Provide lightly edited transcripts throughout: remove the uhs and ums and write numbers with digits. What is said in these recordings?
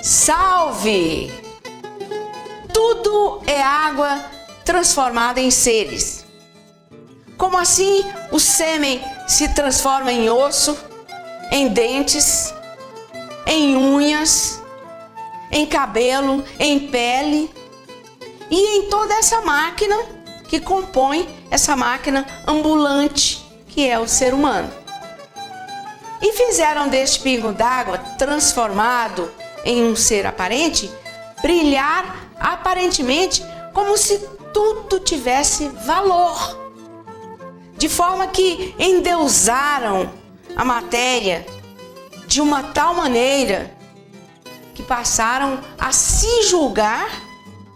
Salve! Tudo é água transformada em seres. Como assim o sêmen se transforma em osso, em dentes, em unhas, em cabelo, em pele e em toda essa máquina que compõe essa máquina ambulante que é o ser humano. E fizeram deste pingo d'água transformado em um ser aparente brilhar aparentemente como se tudo tivesse valor. De forma que endeusaram a matéria de uma tal maneira que passaram a se julgar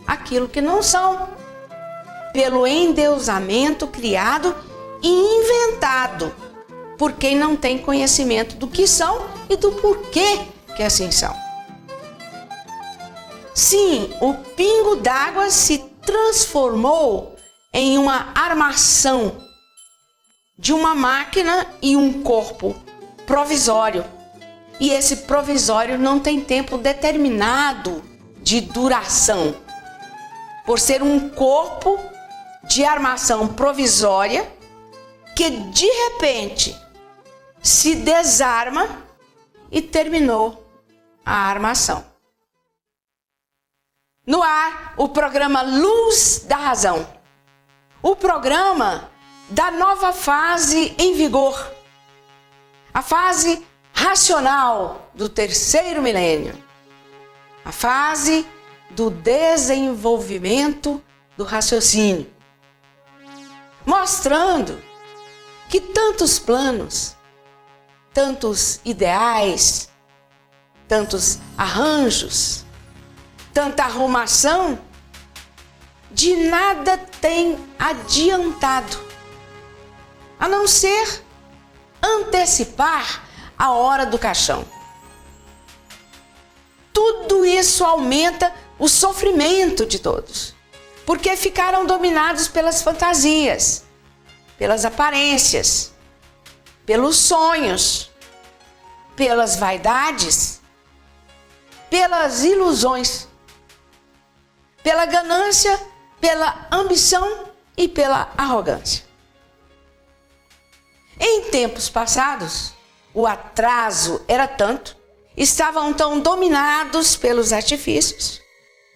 aquilo que não são, pelo endeusamento criado e inventado por quem não tem conhecimento do que são e do porquê que assim são. Sim, o pingo d'água se transformou em uma armação de uma máquina e um corpo provisório. E esse provisório não tem tempo determinado de duração. Por ser um corpo de armação provisória que de repente se desarma e terminou a armação. No ar, o programa Luz da Razão. O programa da nova fase em vigor. A fase racional do terceiro milênio. A fase do desenvolvimento do raciocínio. Mostrando que tantos planos, tantos ideais, tantos arranjos, tanta arrumação, de nada tem adiantado, a não ser antecipar a hora do caixão. Tudo isso aumenta o sofrimento de todos, porque ficaram dominados pelas fantasias, pelas aparências, pelos sonhos, pelas vaidades, pelas ilusões, pela ganância, pela ambição e pela arrogância. Em tempos passados, o atraso era tanto, estavam tão dominados pelos artifícios,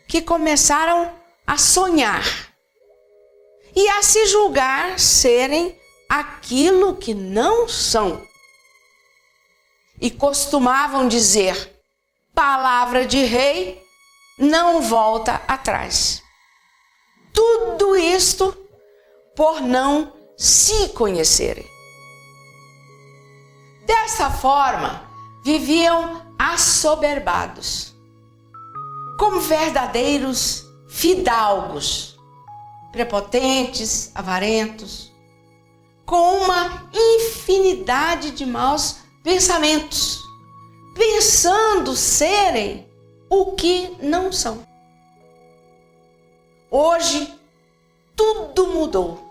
que começaram a sonhar e a se julgar serem aquilo que não são. E costumavam dizer: palavra de rei não volta atrás. Tudo isto por não se conhecerem. Dessa forma, viviam assoberbados, como verdadeiros fidalgos, prepotentes, avarentos, com uma infinidade de maus pensamentos, pensando serem o que não são. Hoje, tudo mudou.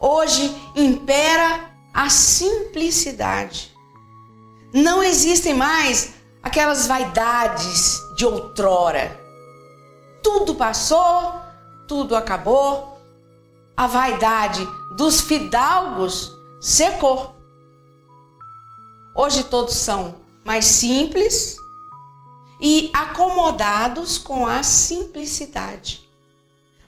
Hoje impera a simplicidade. Não existem mais aquelas vaidades de outrora. Tudo passou, tudo acabou. A vaidade dos fidalgos secou. Hoje todos são mais simples e acomodados com a simplicidade.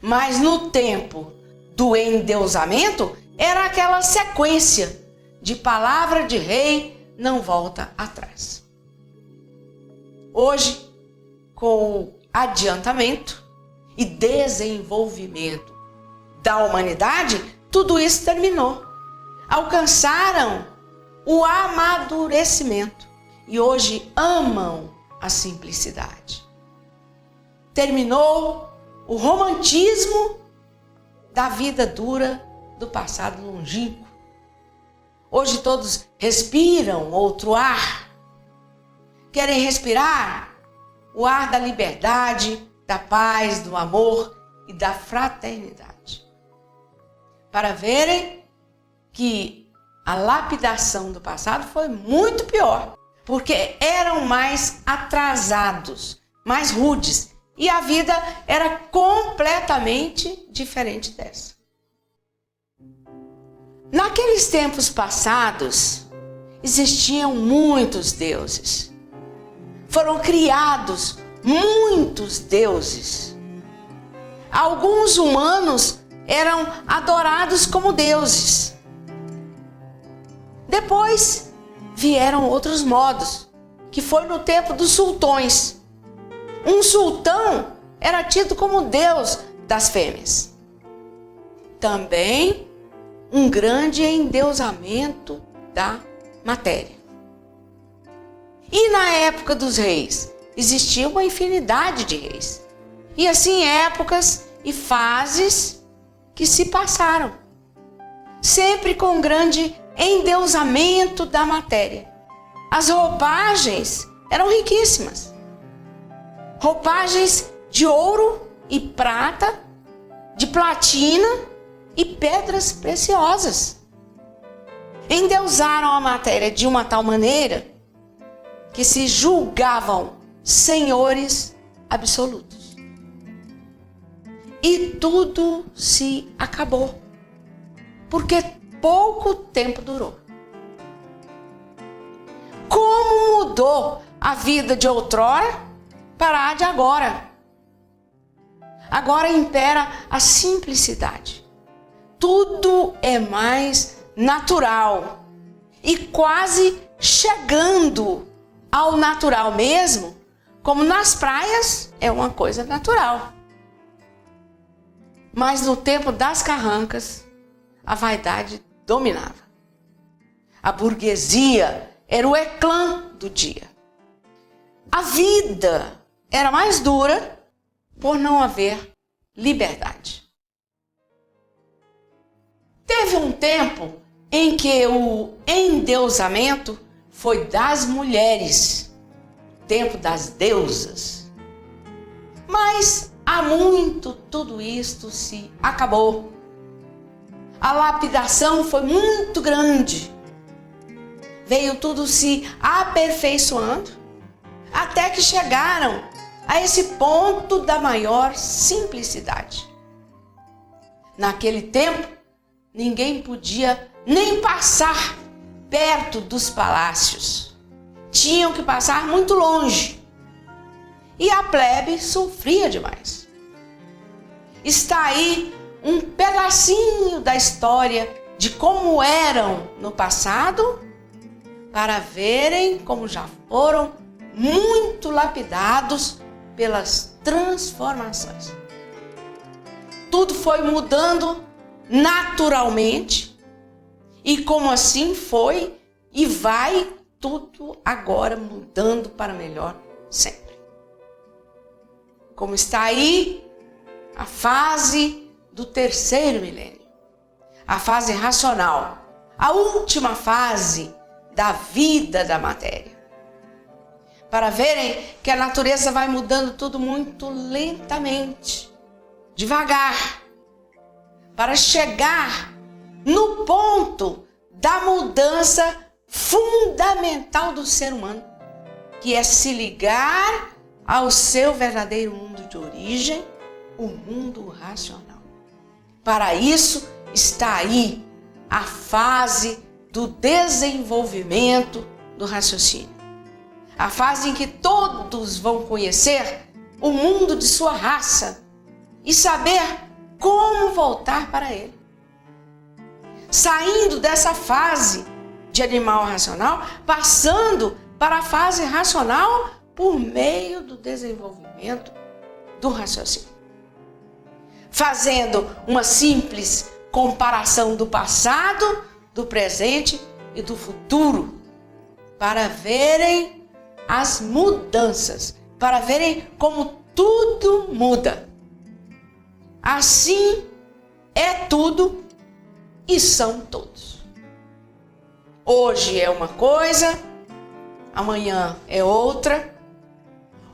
Mas no tempo do endeusamento, era aquela sequência de palavra de rei não volta atrás. Hoje, com o adiantamento e desenvolvimento da humanidade, tudo isso terminou. Alcançaram o amadurecimento e hoje amam a simplicidade. Terminou o romantismo da vida dura do passado longínquo. Hoje todos respiram outro ar. Querem respirar o ar da liberdade, da paz, do amor e da fraternidade. Para verem que a lapidação do passado foi muito pior. porque eram mais atrasados, mais rudes, e a vida era completamente diferente dessa. Naqueles tempos passados, existiam muitos deuses. Foram criados muitos deuses. Alguns humanos eram adorados como deuses. Depois vieram outros modos, que foi no tempo dos sultões. Um sultão era tido como deus das fêmeas. Também um grande endeusamento da matéria. E na época dos reis, existia uma infinidade de reis. E assim épocas e fases que se passaram. Sempre com grande endeusamento da matéria. As roupagens eram riquíssimas. Roupagens de ouro e prata, de platina e pedras preciosas. Endeusaram a matéria de uma tal maneira que se julgavam senhores absolutos. E tudo se acabou, porque pouco tempo durou. Como mudou a vida de outrora para a de agora? Agora impera a simplicidade. Tudo é mais natural e quase chegando ao natural mesmo, como nas praias é uma coisa natural. Mas no tempo das carrancas, a vaidade dominava. A burguesia era o eclã do dia. A vida era mais dura por não haver liberdade. Teve um tempo em que o endeusamento foi das mulheres, tempo das deusas. Mas há muito tudo isto se acabou. A lapidação foi muito grande. Veio tudo se aperfeiçoando, até que chegaram a esse ponto da maior simplicidade. Naquele tempo, ninguém podia nem passar perto dos palácios. Tinham que passar muito longe. E a plebe sofria demais. Está aí um pedacinho da história de como eram no passado, para verem como já foram muito lapidados pelas transformações. Tudo foi mudando naturalmente, e como assim foi e vai tudo agora mudando para melhor sempre. Como está aí a fase do terceiro milênio, a fase racional, a última fase da vida da matéria. Para verem que a natureza vai mudando tudo muito lentamente, devagar, para chegar no ponto da mudança fundamental do ser humano, que é se ligar ao seu verdadeiro mundo de origem, o mundo racional. Para isso está aí a fase do desenvolvimento do raciocínio. A fase em que todos vão conhecer o mundo de sua raça e saber como voltar para ele. Saindo dessa fase de animal racional, passando para a fase racional por meio do desenvolvimento do raciocínio. Fazendo uma simples comparação do passado, do presente e do futuro, para verem as mudanças, para verem como tudo muda. Assim é tudo e são todos. Hoje é uma coisa, amanhã é outra.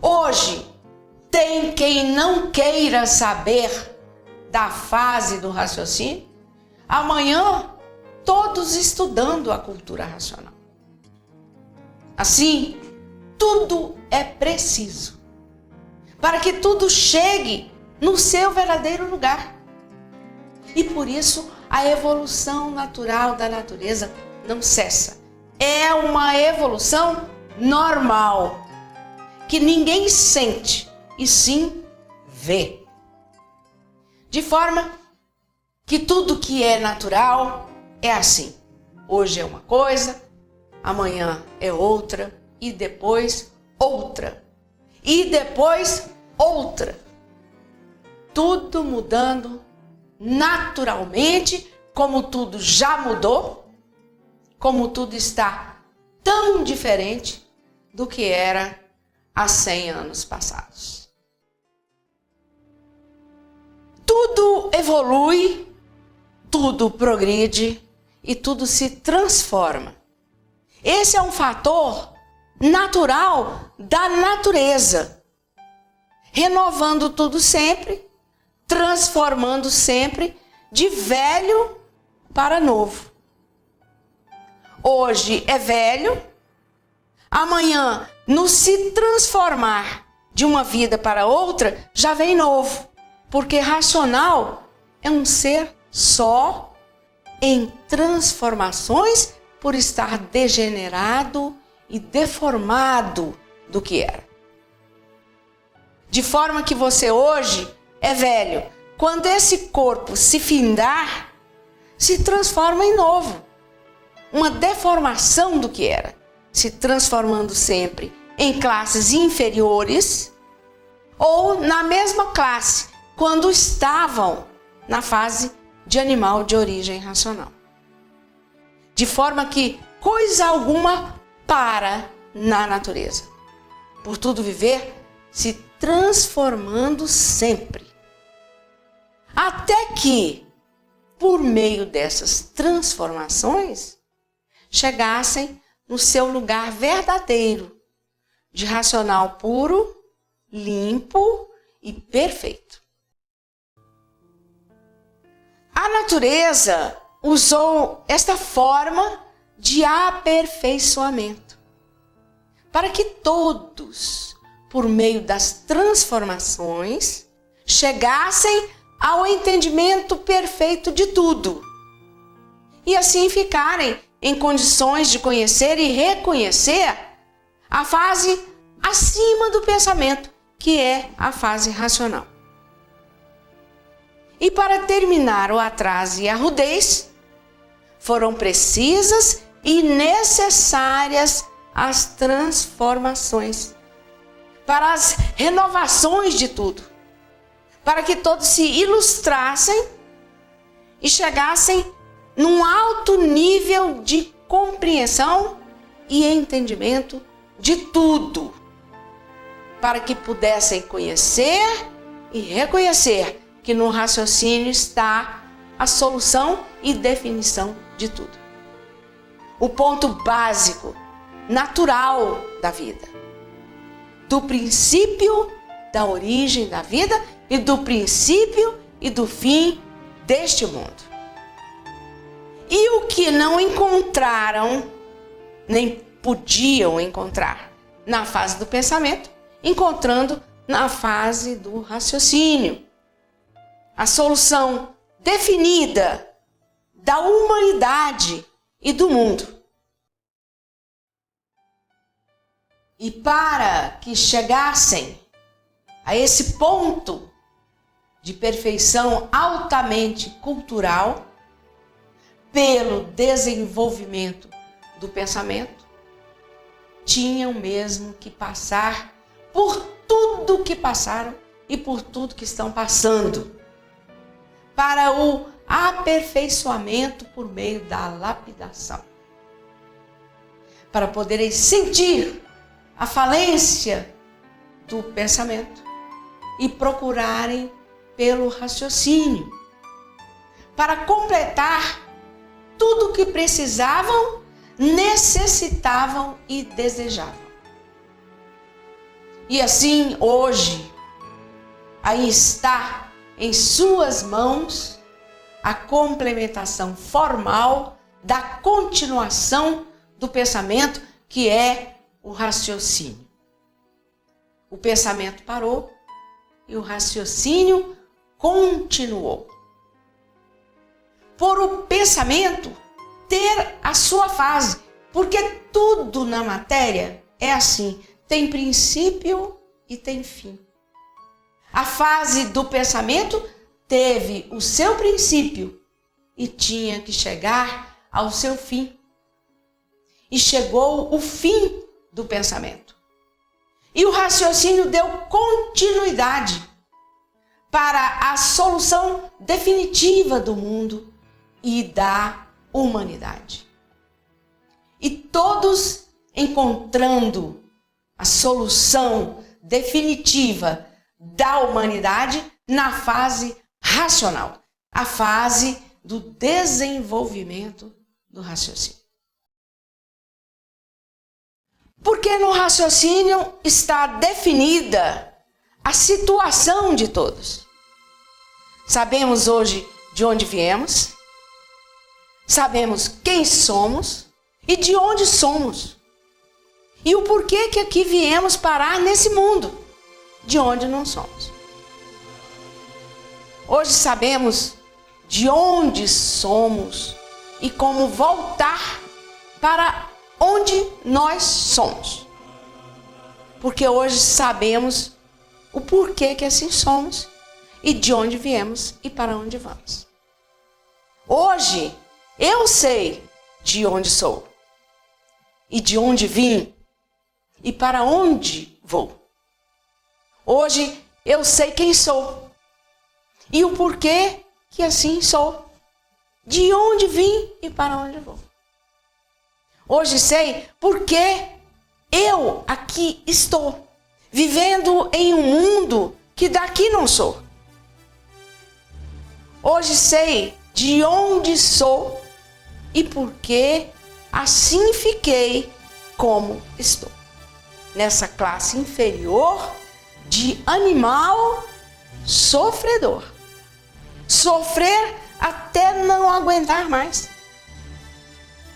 Hoje tem quem não queira saber da fase do raciocínio, amanhã todos estudando a cultura racional. Assim, tudo é preciso para que tudo chegue no seu verdadeiro lugar. E por isso, a evolução natural da natureza não cessa. É uma evolução normal, que ninguém sente, e sim vê. De forma que tudo que é natural é assim. Hoje é uma coisa, amanhã é outra, e depois outra, e depois outra. Tudo mudando naturalmente, como tudo já mudou, como tudo está tão diferente do que era há 100 anos passados. Tudo evolui, tudo progride e tudo se transforma. Esse é um fator natural da natureza, renovando tudo sempre, transformando sempre de velho para novo. Hoje é velho, amanhã, no se transformar de uma vida para outra, já vem novo, porque racional é um ser só em transformações por estar degenerado e deformado do que era. De forma que você hoje é velho. Quando esse corpo se findar, se transforma em novo. Uma deformação do que era, se transformando sempre em classes inferiores ou na mesma classe, quando estavam na fase de animal de origem racional. De forma que coisa alguma para na natureza. Por tudo viver, se transformando sempre. Até que, por meio dessas transformações, chegassem no seu lugar verdadeiro, de racional puro, limpo e perfeito. A natureza usou esta forma de aperfeiçoamento para que todos, por meio das transformações, chegassem ao entendimento perfeito de tudo e assim ficarem em condições de conhecer e reconhecer a fase acima do pensamento, que é a fase racional. E para terminar o atraso e a rudez, foram precisas e necessárias as transformações, para as renovações de tudo, para que todos se ilustrassem e chegassem num alto nível de compreensão e entendimento de tudo, para que pudessem conhecer e reconhecer que no raciocínio está a solução e definição de tudo. O ponto básico, natural da vida, do princípio da origem da vida e do princípio e do fim deste mundo. E o que não encontraram, nem podiam encontrar na fase do pensamento, encontrando na fase do raciocínio. A solução definida da humanidade e do mundo. E para que chegassem a esse ponto de perfeição altamente cultural, pelo desenvolvimento do pensamento, tinham mesmo que passar por tudo que passaram e por tudo que estão passando, para o aperfeiçoamento por meio da lapidação, para poderem sentir a falência do pensamento e procurarem pelo raciocínio, para completar tudo o que precisavam, necessitavam e desejavam. E assim, hoje, aí está em suas mãos a complementação formal da continuação do pensamento, que é o raciocínio. O pensamento parou e o raciocínio continuou. Por o pensamento ter a sua fase, porque tudo na matéria é assim, tem princípio e tem fim. A fase do pensamento teve o seu princípio e tinha que chegar ao seu fim. E chegou o fim do pensamento. E o raciocínio deu continuidade para a solução definitiva do mundo e da humanidade. E todos encontrando a solução definitiva da humanidade na fase racional, a fase do desenvolvimento do raciocínio. Porque no raciocínio está definida a situação de todos. Sabemos hoje de onde viemos, sabemos quem somos e de onde somos. E o porquê que aqui viemos parar nesse mundo, de onde não somos. Hoje sabemos de onde somos e como voltar para onde nós somos. Porque hoje sabemos o porquê que assim somos e de onde viemos e para onde vamos. Hoje eu sei de onde sou e de onde vim e para onde vou. Hoje eu sei quem sou e o porquê que assim sou, de onde vim e para onde vou. Hoje sei porque eu aqui estou, vivendo em um mundo que daqui não sou. Hoje sei de onde sou e porque assim fiquei como estou. Nessa classe inferior de animal sofredor. Sofrer até não aguentar mais.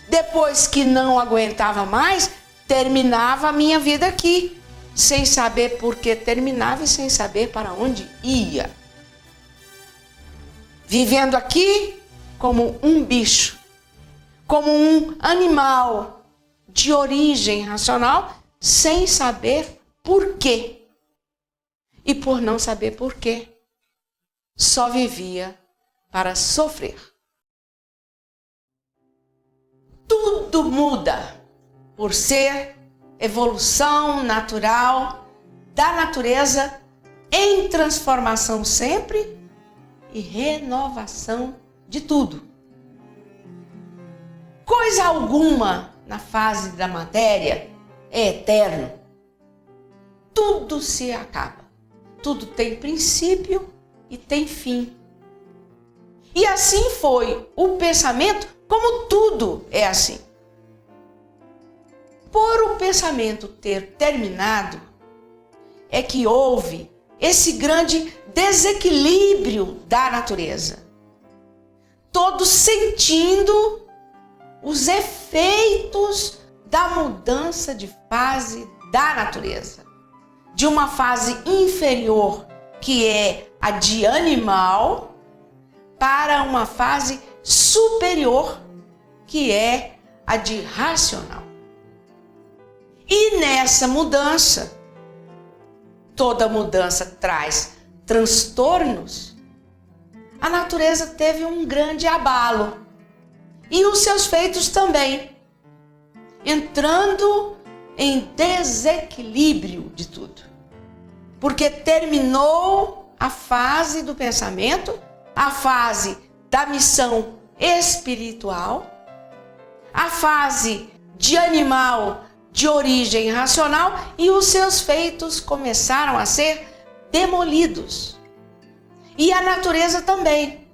Depois que não aguentava mais, terminava a minha vida aqui, sem saber por que terminava e sem saber para onde ia. Vivendo aqui como um bicho, como um animal de origem racional, sem saber por quê. E por não saber por quê, só vivia para sofrer. Tudo muda por ser evolução natural da natureza em transformação sempre e renovação de tudo. Coisa alguma na fase da matéria é eterno. Tudo se acaba. Tudo tem princípio e tem fim. E assim foi o pensamento, como tudo é assim. Por o pensamento ter terminado, é que houve esse grande desequilíbrio da natureza. Todos sentindo os efeitos da mudança de fase da natureza. De uma fase inferior, que é a de animal, para uma fase superior, que é a de racional. E nessa mudança, toda mudança traz transtornos, a natureza teve um grande abalo. E os seus feitos também, entrando em desequilíbrio de tudo. Porque terminou a fase do pensamento, a fase da missão espiritual, a fase de animal de origem racional e os seus feitos começaram a ser demolidos. E a natureza também.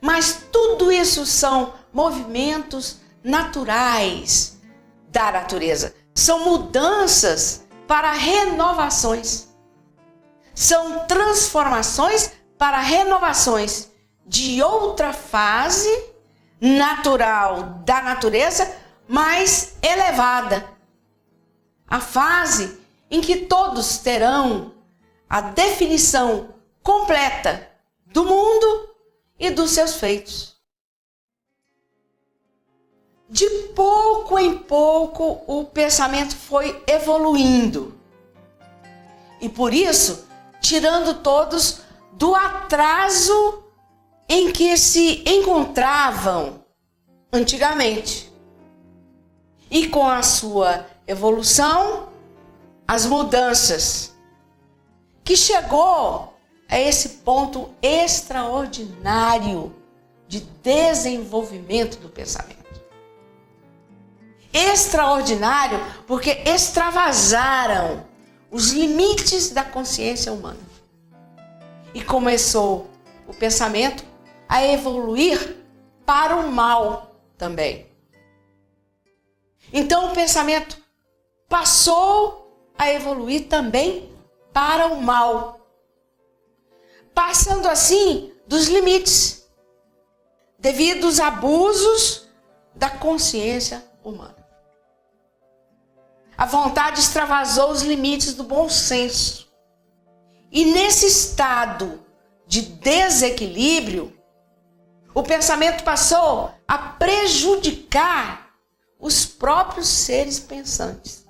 Mas tudo isso são movimentos naturais da natureza. São mudanças para renovações. São transformações para renovações de outra fase natural da natureza, mais elevada, a fase em que todos terão a definição completa do mundo e dos seus feitos. De pouco em pouco, o pensamento foi evoluindo. E por isso, tirando todos do atraso em que se encontravam antigamente. E com a sua evolução, as mudanças, que chegou a esse ponto extraordinário de desenvolvimento do pensamento. Extraordinário porque extravasaram os limites da consciência humana. E começou o pensamento a evoluir para o mal também. Então o pensamento passou a evoluir também para o mal, passando assim dos limites, devido aos abusos da consciência humana. A vontade extravasou os limites do bom senso. E nesse estado de desequilíbrio, o pensamento passou a prejudicar os próprios seres pensantes.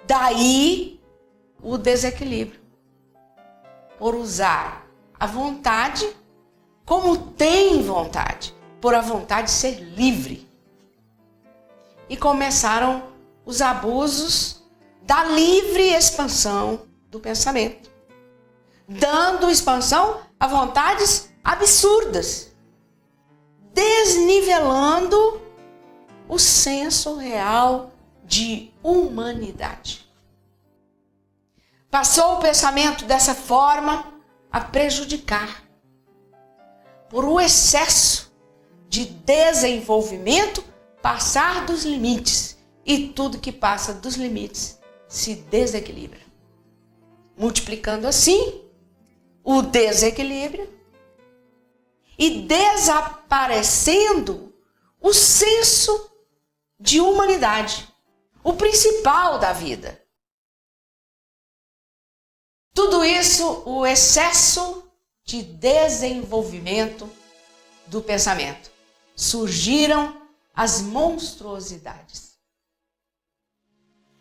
Daí o desequilíbrio, por usar a vontade como tem vontade, por a vontade ser livre. E começaram os abusos da livre expansão do pensamento, dando expansão a vontades absurdas, desnivelando o senso real de humanidade. Passou o pensamento dessa forma a prejudicar, por o excesso de desenvolvimento, passar dos limites, e tudo que passa dos limites se desequilibra, multiplicando assim o desequilíbrio e desaparecendo o senso de humanidade, o principal da vida. Tudo isso, o excesso de desenvolvimento do pensamento. Surgiram as monstruosidades.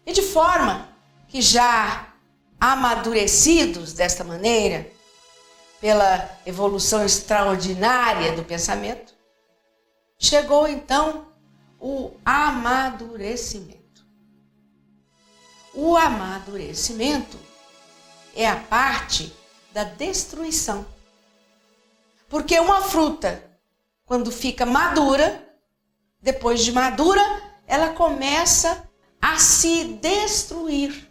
E de forma que já amadurecidos desta maneira, pela evolução extraordinária do pensamento, chegou então o amadurecimento. O amadurecimento é a parte da destruição. Porque uma fruta, quando fica madura, depois de madura, ela começa a se destruir.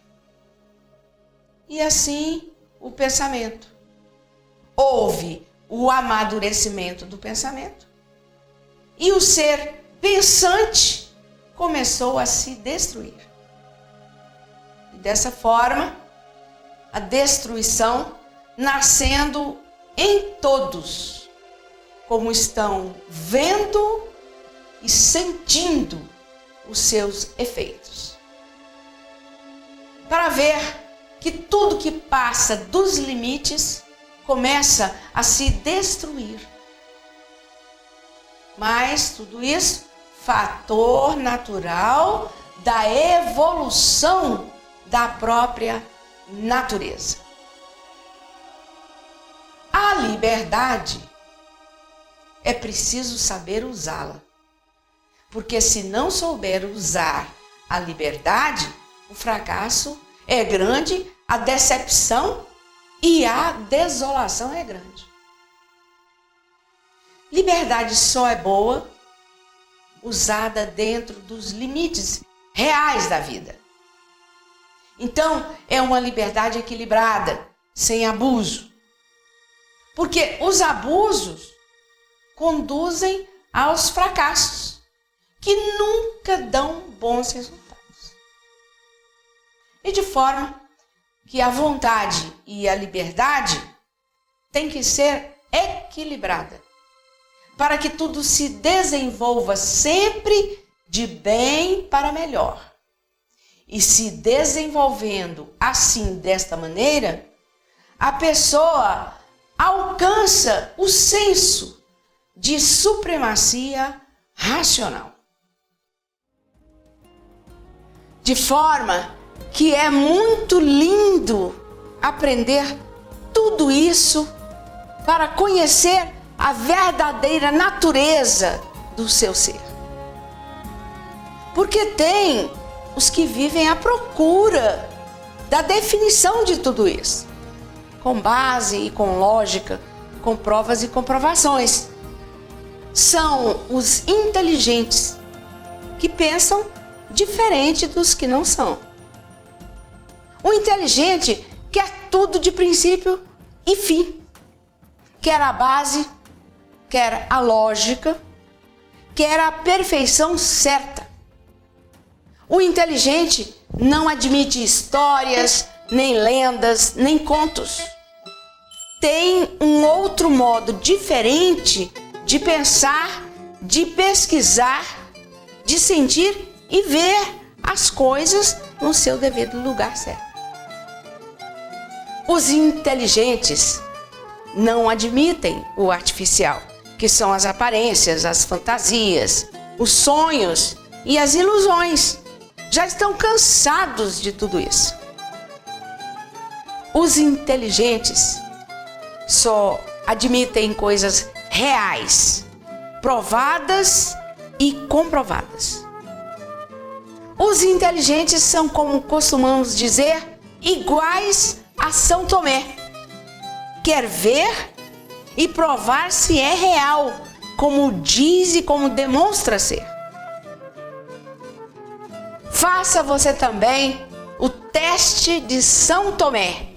E assim o pensamento. Houve o amadurecimento do pensamento e o ser pensante começou a se destruir. E dessa forma, a destruição nascendo em todos, como estão vendo e sentindo os seus efeitos. Para ver que tudo que passa dos limites começa a se destruir. Mas tudo isso, fator natural da evolução da própria natureza. A liberdade é preciso saber usá-la. Porque se não souber usar a liberdade, o fracasso é grande, a decepção e a desolação é grande. Liberdade só é boa usada dentro dos limites reais da vida. Então, é uma liberdade equilibrada, sem abuso. Porque os abusos conduzem aos fracassos, que nunca dão bons resultados. E de forma que a vontade e a liberdade têm que ser equilibrada, para que tudo se desenvolva sempre de bem para melhor. e se desenvolvendo assim, desta maneira, a pessoa alcança o senso de supremacia racional. De forma que é muito lindo aprender tudo isso para conhecer a verdadeira natureza do seu ser. Porque tem os que vivem à procura da definição de tudo isso, com base e com lógica, com provas e comprovações. São os inteligentes que pensam diferente dos que não são. O inteligente quer tudo de princípio e fim. Quer a base, quer a lógica, quer a perfeição certa. O inteligente não admite histórias, nem lendas, nem contos. Tem um outro modo diferente de pensar, de pesquisar, de sentir e ver as coisas no seu devido lugar certo. Os inteligentes não admitem o artificial, que são as aparências, as fantasias, os sonhos e as ilusões. Já estão cansados de tudo isso. Os inteligentes só admitem coisas reais, provadas e comprovadas. Os inteligentes são, como costumamos dizer, iguais a São Tomé. Quer ver e provar se é real, como diz e como demonstra ser. Faça você também o teste de São Tomé.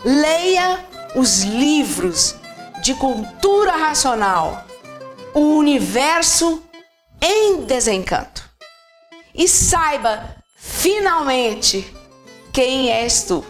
Leia os livros de cultura racional, o universo em desencanto. E saiba, finalmente, quem és tu.